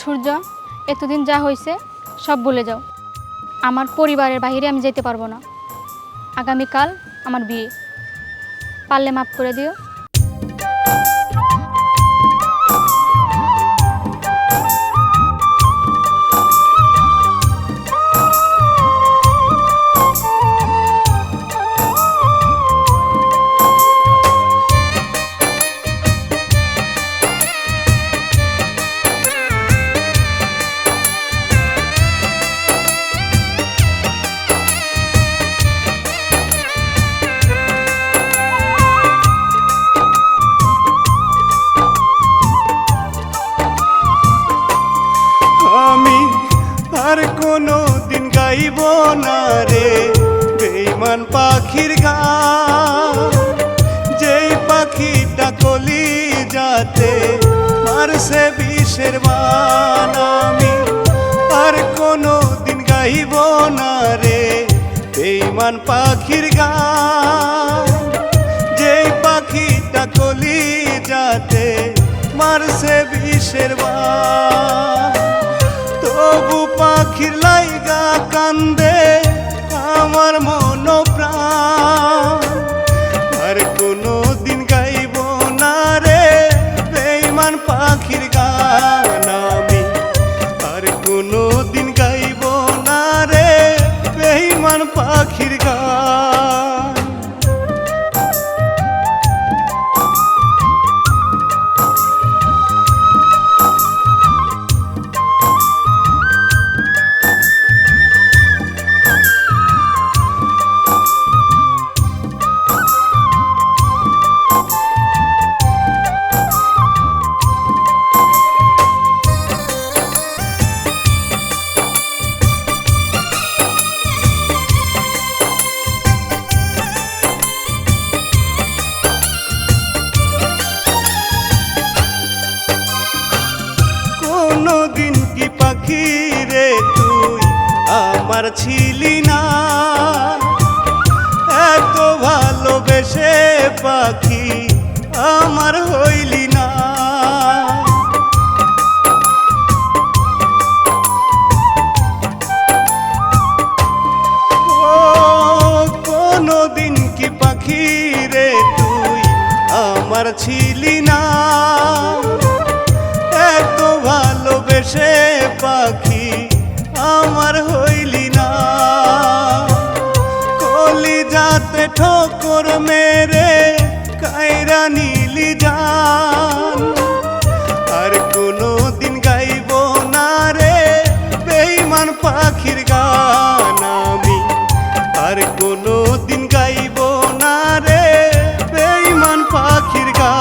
সূর্য, এতদিন যা হয়েছে সব ভুলে যাও। আমার পরিবারের বাইরে আমি যেতে পারবো না। আগামীকাল আমার বিয়ে, পারলে মাফ করে দিও। আমি আর কোনো দিন গাইব না রে বেঈমান পাখির গান, যেই পাখিটা কলি যাতে মারছে বিষের বান। আমি আর কোনো দিন গাইব না রে বেঈমান পাখির গান, যেই পাখিটা কলি যাতে মারছে বিষের বান। তবু পাখির লাইগা কান্দে আমার মন প্রাণ, আর কোনো দিন গাইব না রে বেঈমান পাখির গান। আমি আর কোনো দিন গাইব না রে বেঈমান পাখির গান। কোনদিন কি পাখি রে তুই আমার ছিলি না, এত ভালোবেসে পাখি আমার হইলি না। ও কোনদিন কি পাখি রে তুই আমার ছিলি না, এত ভালোবেসে পাখি আমার হইলি না। কলি যাতে ঠোকর মেরে কায়রা নীলি জান, আর কোনো দিন গাইব না রে বেঈমান পাখির গান। আমি আর কোনো দিন গাইব না রে বেঈমান পাখির গান।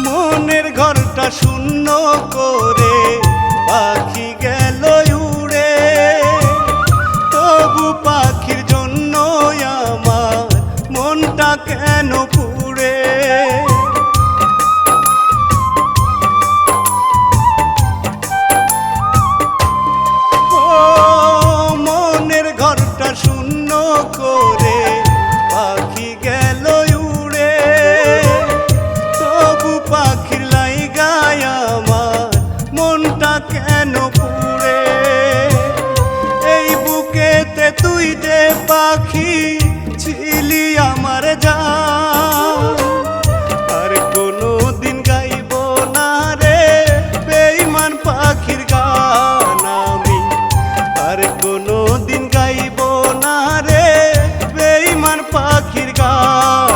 মনের ঘরটা শূন্য করে পাখি গেল উড়ে, তবু পাখির জন্য আমার মনটা কেন পুড়ে। ও মনের ঘরটা শূন্য করে পাখি গেল উড়ে, তবু পাখির লাইগায় আমার মনটা কেন পুড়ে। এই বুকেতে তুই যে পাখি ছিলি আমার জান, আর কোনো দিন গাইব না রে বেঈমান পাখির গান। আমি আর কোনো দিন গাইব না রে বেঈমান পাখির গান।